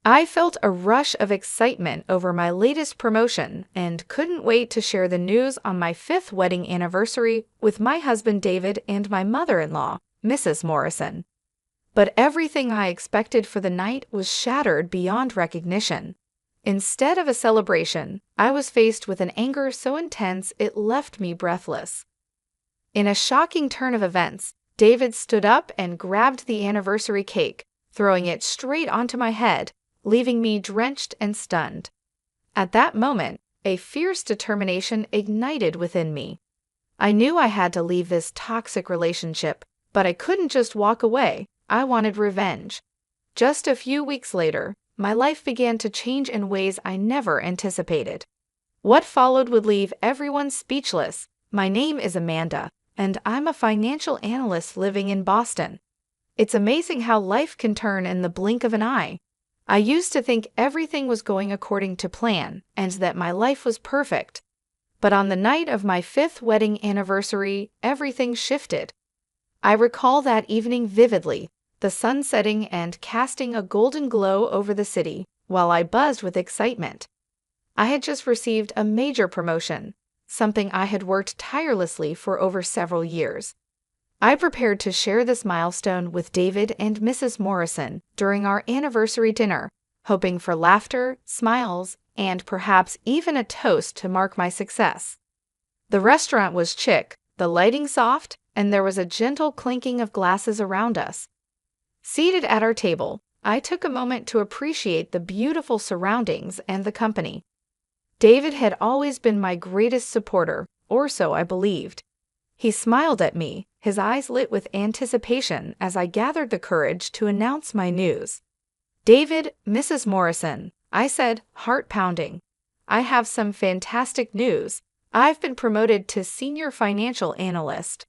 I felt a rush of excitement over my latest promotion and couldn't wait to share the news on my fifth wedding anniversary with my husband David and my mother-in-law, Mrs. Morrison. But everything I expected for the night was shattered beyond recognition. Instead of a celebration, I was faced with an anger so intense it left me breathless. In a shocking turn of events, David stood up and grabbed the anniversary cake, throwing it straight onto my head, leaving me drenched and stunned. At that moment, a fierce determination ignited within me. I knew I had to leave this toxic relationship, but I couldn't just walk away. I wanted revenge. Just a few weeks later, my life began to change in ways I never anticipated. What followed would leave everyone speechless. My name is Amanda, and I'm a financial analyst living in Boston. It's amazing how life can turn in the blink of an eye. I used to think everything was going according to plan and that my life was perfect. But on the night of my fifth wedding anniversary, everything shifted. I recall that evening vividly, the sun setting and casting a golden glow over the city, while I buzzed with excitement. I had just received a major promotion, something I had worked tirelessly for over several years. I prepared to share this milestone with David and Mrs. Morrison during our anniversary dinner, hoping for laughter, smiles, and perhaps even a toast to mark my success. The restaurant was chic, the lighting soft, and there was a gentle clinking of glasses around us. Seated at our table, I took a moment to appreciate the beautiful surroundings and the company. David had always been my greatest supporter, or so I believed. He smiled at me, his eyes lit with anticipation as I gathered the courage to announce my news. "David, Mrs. Morrison," I said, heart pounding. "I have some fantastic news. I've been promoted to senior financial analyst."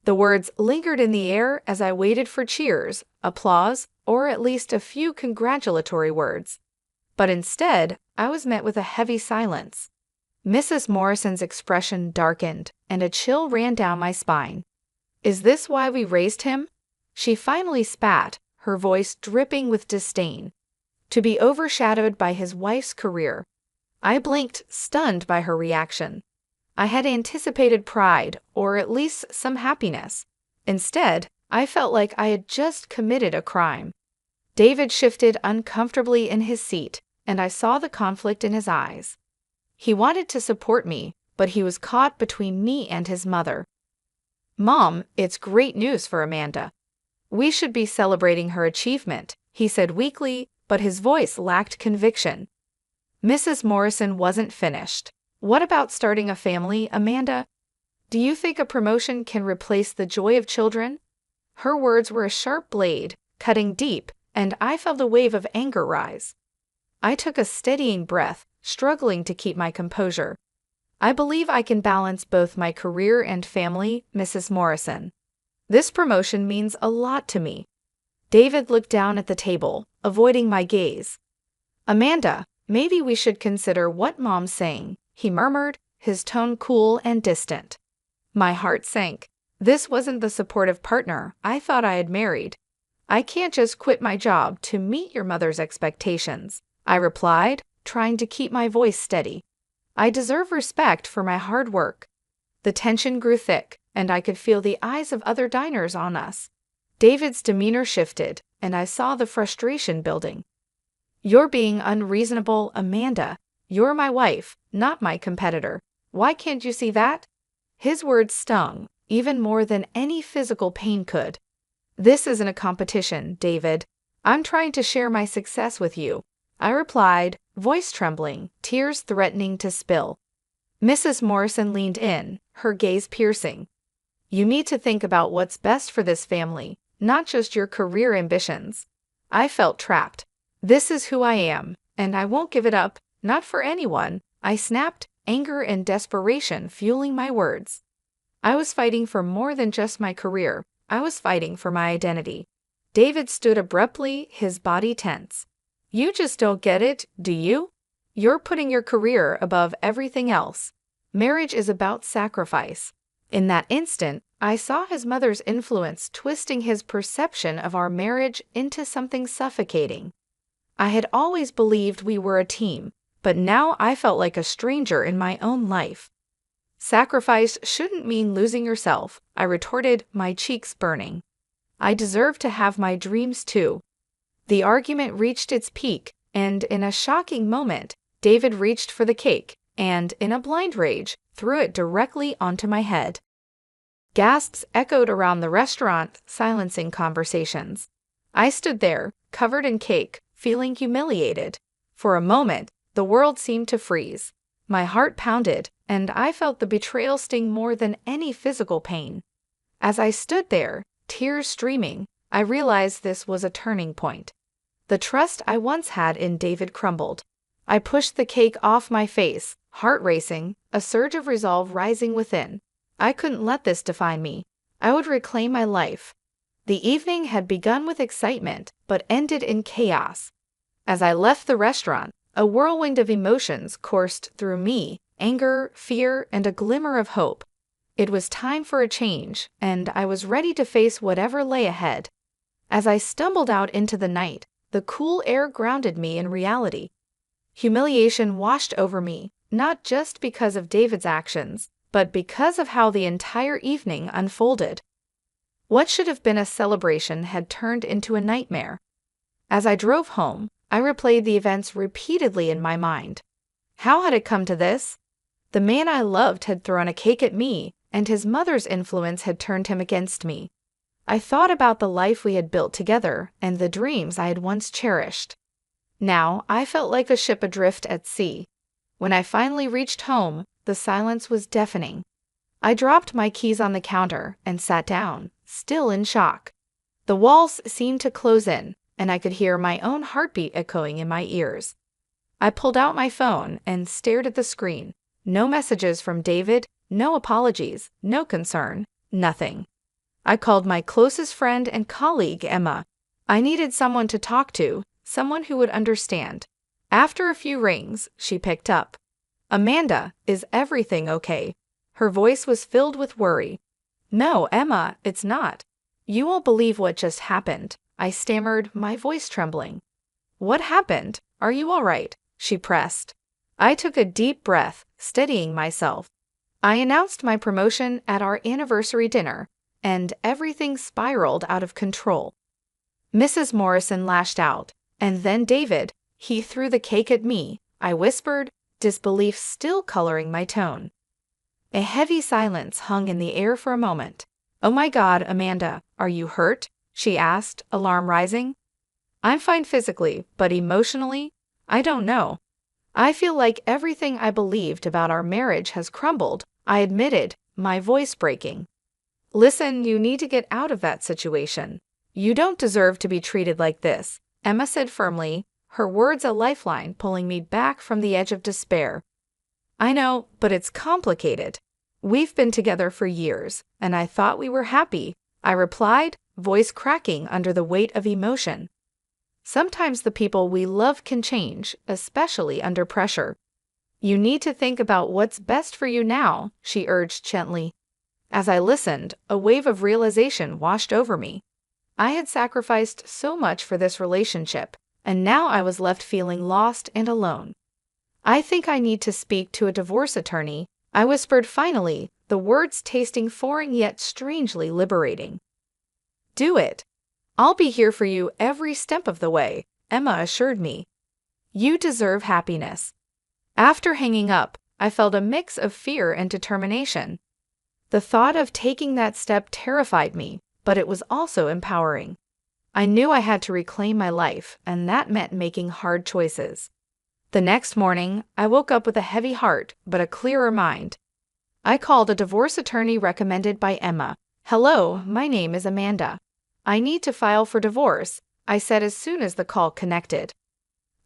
The words lingered in the air as I waited for cheers, applause, or at least a few congratulatory words. But instead, I was met with a heavy silence. Mrs. Morrison's expression darkened, and a chill ran down my spine. "Is this why we raised him?" She finally spat, her voice dripping with disdain. "To be overshadowed by his wife's career." I blinked, stunned by her reaction. I had anticipated pride, or at least some happiness. Instead, I felt like I had just committed a crime. David shifted uncomfortably in his seat, and I saw the conflict in his eyes. He wanted to support me, but he was caught between me and his mother. "Mom, it's great news for Amanda. We should be celebrating her achievement," he said weakly, but his voice lacked conviction. Mrs. Morrison wasn't finished. "What about starting a family, Amanda? Do you think a promotion can replace the joy of children?" Her words were a sharp blade, cutting deep, and I felt a wave of anger rise. I took a steadying breath, struggling to keep my composure. "I believe I can balance both my career and family, Mrs. Morrison. This promotion means a lot to me." David looked down at the table, avoiding my gaze. "Amanda, maybe we should consider what Mom's saying," he murmured, his tone cool and distant. My heart sank. This wasn't the supportive partner I thought I had married. "I can't just quit my job to meet your mother's expectations," I replied, trying to keep my voice steady. "I deserve respect for my hard work." The tension grew thick, and I could feel the eyes of other diners on us. David's demeanor shifted, and I saw the frustration building. "You're being unreasonable, Amanda. You're my wife, not my competitor. Why can't you see that?" His words stung, even more than any physical pain could. "This isn't a competition, David. I'm trying to share my success with you," I replied, voice trembling, tears threatening to spill. Mrs. Morrison leaned in, her gaze piercing. "You need to think about what's best for this family, not just your career ambitions." I felt trapped. "This is who I am, and I won't give it up, not for anyone," I snapped, anger and desperation fueling my words. I was fighting for more than just my career. I was fighting for my identity. David stood abruptly, his body tense. "You just don't get it, do you? You're putting your career above everything else. Marriage is about sacrifice." In that instant, I saw his mother's influence twisting his perception of our marriage into something suffocating. I had always believed we were a team, but now I felt like a stranger in my own life. Sacrifice shouldn't mean losing yourself, I retorted, my cheeks burning. I deserve to have my dreams too. The argument reached its peak, and in a shocking moment, David reached for the cake and, in a blind rage, threw it directly onto my head. Gasps echoed around the restaurant, silencing conversations. I stood there, covered in cake, feeling humiliated. For a moment, the world seemed to freeze. My heart pounded, and I felt the betrayal sting more than any physical pain. As I stood there, tears streaming, I realized this was a turning point. The trust I once had in David crumbled. I pushed the cake off my face, heart racing, a surge of resolve rising within. I couldn't let this define me. I would reclaim my life. The evening had begun with excitement, but ended in chaos. As I left the restaurant, a whirlwind of emotions coursed through me, anger, fear, and a glimmer of hope. It was time for a change, and I was ready to face whatever lay ahead. As I stumbled out into the night, the cool air grounded me in reality. Humiliation washed over me, not just because of David's actions, but because of how the entire evening unfolded. What should have been a celebration had turned into a nightmare. As I drove home, I replayed the events repeatedly in my mind. How had it come to this? The man I loved had thrown a cake at me, and his mother's influence had turned him against me. I thought about the life we had built together and the dreams I had once cherished. Now I felt like a ship adrift at sea. When I finally reached home, the silence was deafening. I dropped my keys on the counter and sat down, still in shock. The walls seemed to close in, and I could hear my own heartbeat echoing in my ears. I pulled out my phone and stared at the screen. No messages from David, no apologies, no concern, nothing. I called my closest friend and colleague, Emma. I needed someone to talk to, someone who would understand. After a few rings, she picked up. "Amanda, is everything okay?" Her voice was filled with worry. "No, Emma, it's not. You won't believe what just happened," I stammered, my voice trembling. "What happened? Are you all right?" she pressed. I took a deep breath, steadying myself. I announced my promotion at our anniversary dinner, and everything spiraled out of control. Mrs. Morrison lashed out, and then David, he threw the cake at me, I whispered, disbelief still coloring my tone. A heavy silence hung in the air for a moment. "Oh my God, Amanda, are you hurt?" she asked, alarm rising. "I'm fine physically, but emotionally, I don't know. I feel like everything I believed about our marriage has crumbled," I admitted, my voice breaking. "Listen, you need to get out of that situation. You don't deserve to be treated like this," Emma said firmly, her words a lifeline pulling me back from the edge of despair. "I know, but it's complicated. We've been together for years, and I thought we were happy," I replied, voice cracking under the weight of emotion. "Sometimes the people we love can change, especially under pressure. You need to think about what's best for you now," she urged gently. As I listened, a wave of realization washed over me. I had sacrificed so much for this relationship, and now I was left feeling lost and alone. "I think I need to speak to a divorce attorney," I whispered finally, the words tasting foreign yet strangely liberating. "Do it. I'll be here for you every step of the way," Emma assured me. "You deserve happiness." After hanging up, I felt a mix of fear and determination. The thought of taking that step terrified me, but it was also empowering. I knew I had to reclaim my life, and that meant making hard choices. The next morning, I woke up with a heavy heart, but a clearer mind. I called a divorce attorney recommended by Emma. "Hello, my name is Amanda. I need to file for divorce," I said as soon as the call connected.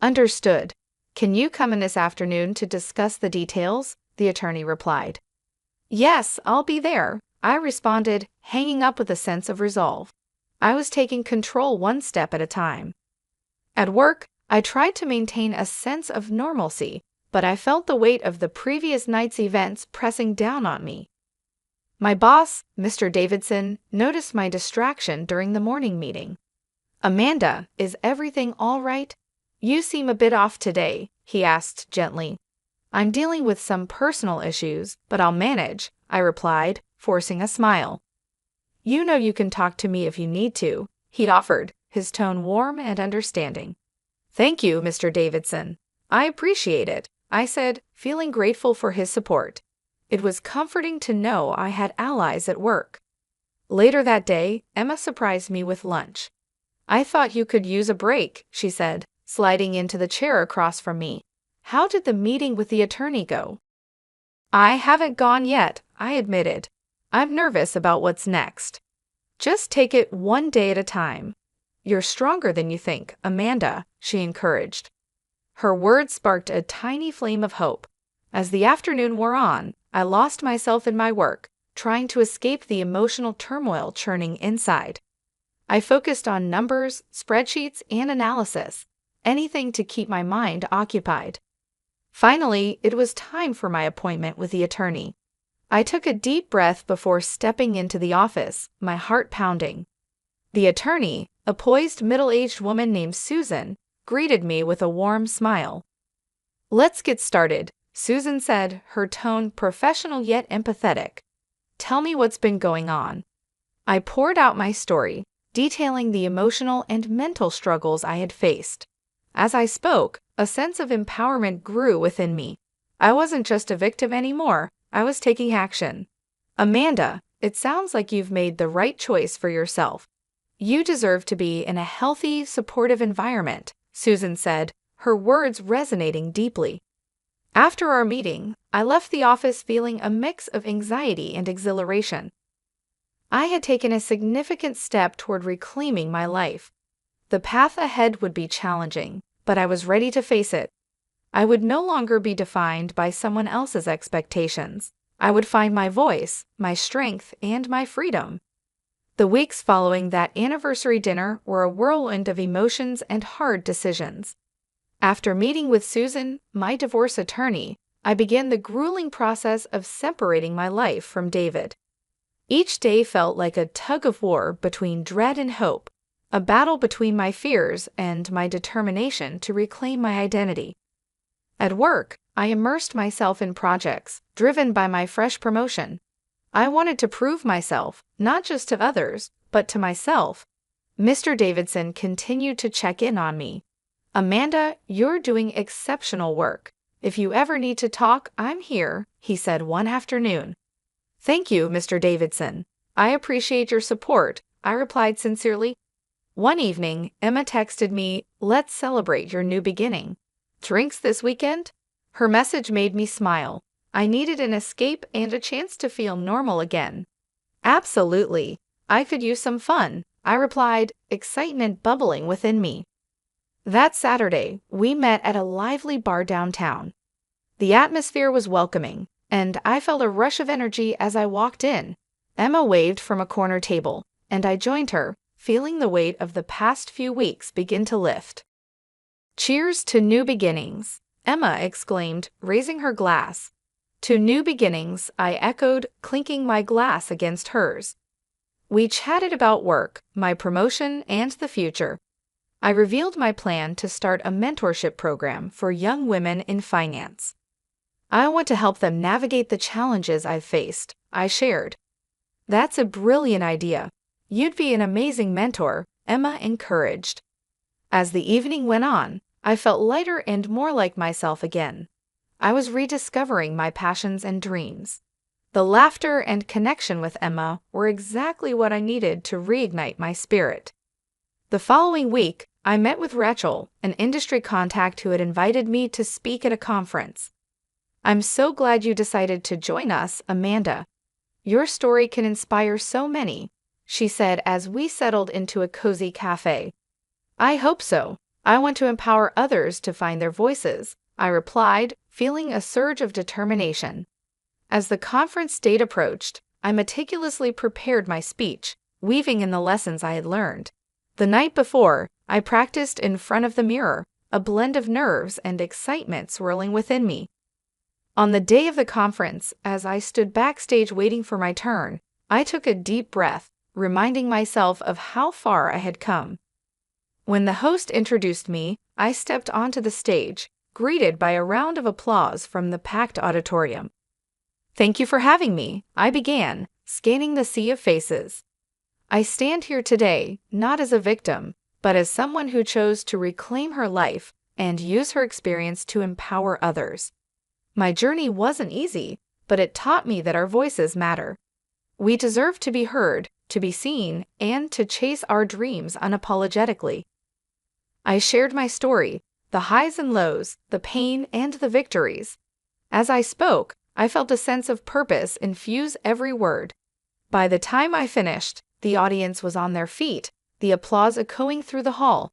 "Understood. Can you come in this afternoon to discuss the details?" the attorney replied. "Yes, I'll be there," I responded, hanging up with a sense of resolve. I was taking control one step at a time. At work, I tried to maintain a sense of normalcy, but I felt the weight of the previous night's events pressing down on me. My boss, Mr. Davidson, noticed my distraction during the morning meeting. "Amanda, is everything all right?" "You seem a bit off today," he asked gently. "I'm dealing with some personal issues, but I'll manage," I replied, forcing a smile. "You know you can talk to me if you need to," he offered, his tone warm and understanding. "Thank you, Mr. Davidson. I appreciate it," I said, feeling grateful for his support. It was comforting to know I had allies at work. Later that day, Emma surprised me with lunch. "I thought you could use a break," she said, sliding into the chair across from me. "How did the meeting with the attorney go?" "I haven't gone yet," I admitted. "I'm nervous about what's next." "Just take it one day at a time. You're stronger than you think, Amanda," she encouraged. Her words sparked a tiny flame of hope. As the afternoon wore on, I lost myself in my work, trying to escape the emotional turmoil churning inside. I focused on numbers, spreadsheets, and analysis, anything to keep my mind occupied. Finally, it was time for my appointment with the attorney. I took a deep breath before stepping into the office, my heart pounding. The attorney, a poised middle-aged woman named Susan, greeted me with a warm smile. "Let's get started," Susan said, her tone professional yet empathetic. "Tell me what's been going on." I poured out my story, detailing the emotional and mental struggles I had faced. As I spoke, a sense of empowerment grew within me. I wasn't just a victim anymore, I was taking action. "Amanda, it sounds like you've made the right choice for yourself. You deserve to be in a healthy, supportive environment," Susan said, her words resonating deeply. After our meeting, I left the office feeling a mix of anxiety and exhilaration. I had taken a significant step toward reclaiming my life. The path ahead would be challenging, but I was ready to face it. I would no longer be defined by someone else's expectations. I would find my voice, my strength, and my freedom. The weeks following that anniversary dinner were a whirlwind of emotions and hard decisions. After meeting with Susan, my divorce attorney, I began the grueling process of separating my life from David. Each day felt like a tug of war between dread and hope, a battle between my fears and my determination to reclaim my identity. At work, I immersed myself in projects driven by my fresh promotion. I wanted to prove myself, not just to others, but to myself. Mr. Davidson continued to check in on me. "Amanda, you're doing exceptional work. If you ever need to talk, I'm here," he said one afternoon. "Thank you, Mr. Davidson. I appreciate your support," I replied sincerely. One evening, Emma texted me, "Let's celebrate your new beginning. Drinks this weekend?" Her message made me smile. I needed an escape and a chance to feel normal again. "Absolutely. I could use some fun," I replied, excitement bubbling within me. That Saturday, we met at a lively bar downtown. The atmosphere was welcoming, and I felt a rush of energy as I walked in. Emma waved from a corner table, and I joined her, feeling the weight of the past few weeks begin to lift. "Cheers to new beginnings," Emma exclaimed, raising her glass. "To new beginnings," I echoed, clinking my glass against hers. We chatted about work, my promotion, and the future. I revealed my plan to start a mentorship program for young women in finance. "I want to help them navigate the challenges I've faced," I shared. "That's a brilliant idea. You'd be an amazing mentor," Emma encouraged. As the evening went on, I felt lighter and more like myself again. I was rediscovering my passions and dreams. The laughter and connection with Emma were exactly what I needed to reignite my spirit. The following week, I met with Rachel, an industry contact who had invited me to speak at a conference. "I'm so glad you decided to join us, Amanda. Your story can inspire so many," she said as we settled into a cozy cafe. "I hope so. I want to empower others to find their voices," I replied, feeling a surge of determination. As the conference date approached, I meticulously prepared my speech, weaving in the lessons I had learned. The night before, I practiced in front of the mirror, a blend of nerves and excitement swirling within me. On the day of the conference, as I stood backstage waiting for my turn, I took a deep breath, reminding myself of how far I had come. When the host introduced me, I stepped onto the stage, greeted by a round of applause from the packed auditorium. "Thank you for having me," I began, scanning the sea of faces. "I stand here today not as a victim, but as someone who chose to reclaim her life and use her experience to empower others. My journey wasn't easy, but it taught me that our voices matter. We deserve to be heard, to be seen, and to chase our dreams unapologetically." I shared my story, the highs and lows, the pain and the victories. As I spoke, I felt a sense of purpose infuse every word. By the time I finished, the audience was on their feet, the applause echoing through the hall.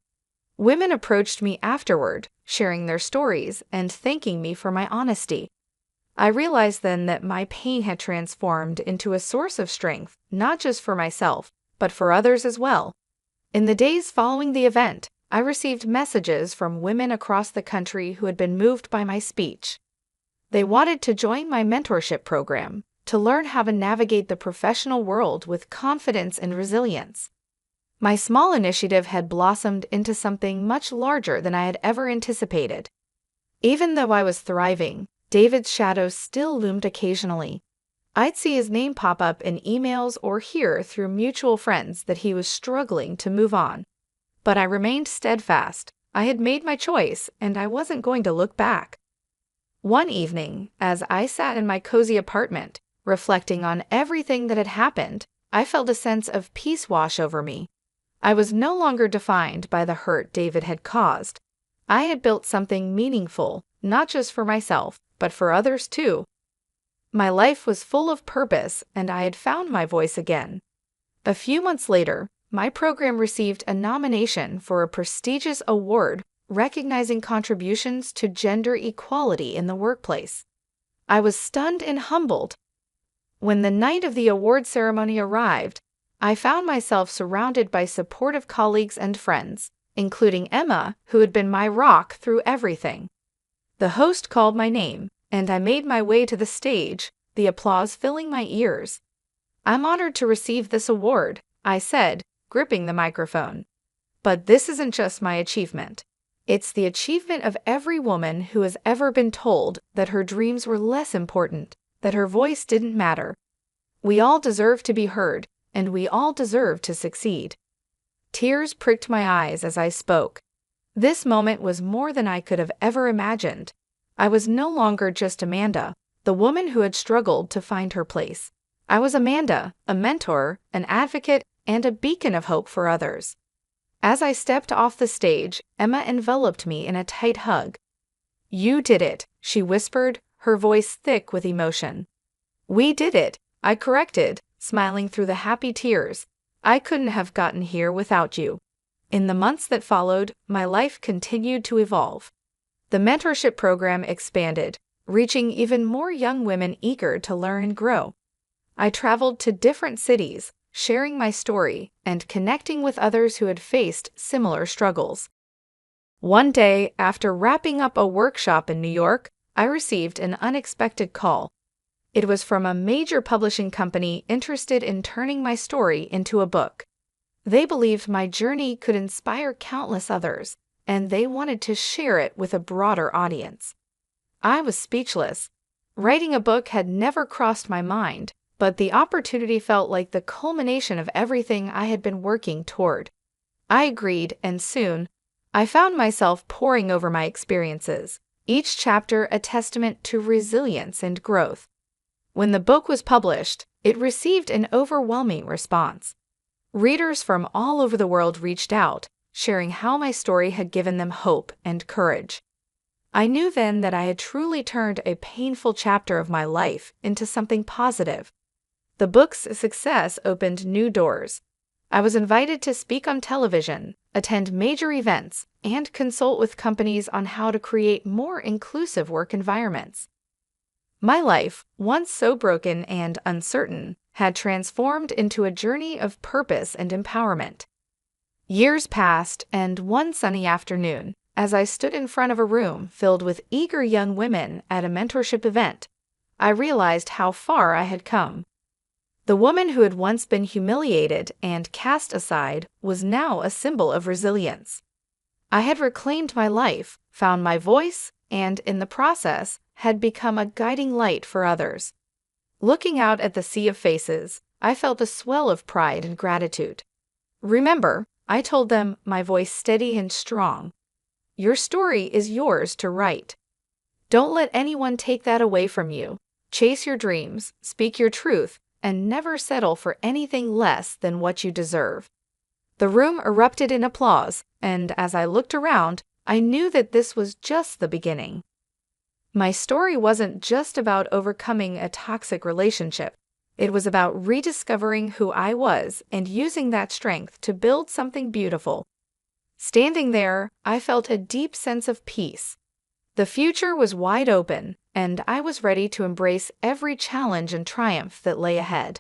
Women approached me afterward, sharing their stories and thanking me for my honesty. I realized then that my pain had transformed into a source of strength, not just for myself, but for others as well. In the days following the event, I received messages from women across the country who had been moved by my speech. They wanted to join my mentorship program, to learn how to navigate the professional world with confidence and resilience. My small initiative had blossomed into something much larger than I had ever anticipated. Even though I was thriving, David's shadow still loomed occasionally. I'd see his name pop up in emails or hear through mutual friends that he was struggling to move on. But I remained steadfast. I had made my choice, and I wasn't going to look back. One evening, as I sat in my cozy apartment, reflecting on everything that had happened, I felt a sense of peace wash over me. I was no longer defined by the hurt David had caused. I had built something meaningful, not just for myself, but for others too. My life was full of purpose, and I had found my voice again. A few months later, my program received a nomination for a prestigious award recognizing contributions to gender equality in the workplace. I was stunned and humbled. When the night of the award ceremony arrived, I found myself surrounded by supportive colleagues and friends, including Emma, who had been my rock through everything. The host called my name, and I made my way to the stage, the applause filling my ears. "I'm honored to receive this award," I said, gripping the microphone. "But this isn't just my achievement. It's the achievement of every woman who has ever been told that her dreams were less important, that her voice didn't matter. We all deserve to be heard, and we all deserve to succeed." Tears pricked my eyes as I spoke. This moment was more than I could have ever imagined. I was no longer just Amanda, the woman who had struggled to find her place. I was Amanda, a mentor, an advocate, and a beacon of hope for others. As I stepped off the stage, Emma enveloped me in a tight hug. "You did it," she whispered, her voice thick with emotion. "We did it," I corrected, smiling through the happy tears. "I couldn't have gotten here without you." In the months that followed, my life continued to evolve. The mentorship program expanded, reaching even more young women eager to learn and grow. I traveled to different cities, sharing my story and connecting with others who had faced similar struggles. One day, after wrapping up a workshop in New York, I received an unexpected call. It was from a major publishing company interested in turning my story into a book. They believed my journey could inspire countless others, and they wanted to share it with a broader audience. I was speechless. Writing a book had never crossed my mind, but the opportunity felt like the culmination of everything I had been working toward. I agreed, and soon, I found myself poring over my experiences, each chapter a testament to resilience and growth. When the book was published, it received an overwhelming response. Readers from all over the world reached out, sharing how my story had given them hope and courage. I knew then that I had truly turned a painful chapter of my life into something positive. The book's success opened new doors. I was invited to speak on television, attend major events, and consult with companies on how to create more inclusive work environments. My life, once so broken and uncertain, had transformed into a journey of purpose and empowerment. Years passed, and one sunny afternoon, as I stood in front of a room filled with eager young women at a mentorship event, I realized how far I had come. The woman who had once been humiliated and cast aside was now a symbol of resilience. I had reclaimed my life, found my voice, and, in the process, had become a guiding light for others. Looking out at the sea of faces, I felt a swell of pride and gratitude. Remember, I told them, my voice steady and strong. Your story is yours to write. Don't let anyone take that away from you. Chase your dreams, speak your truth, and never settle for anything less than what you deserve. The room erupted in applause, and as I looked around, I knew that this was just the beginning. My story wasn't just about overcoming a toxic relationship. It was about rediscovering who I was and using that strength to build something beautiful. Standing there, I felt a deep sense of peace. The future was wide open, and I was ready to embrace every challenge and triumph that lay ahead.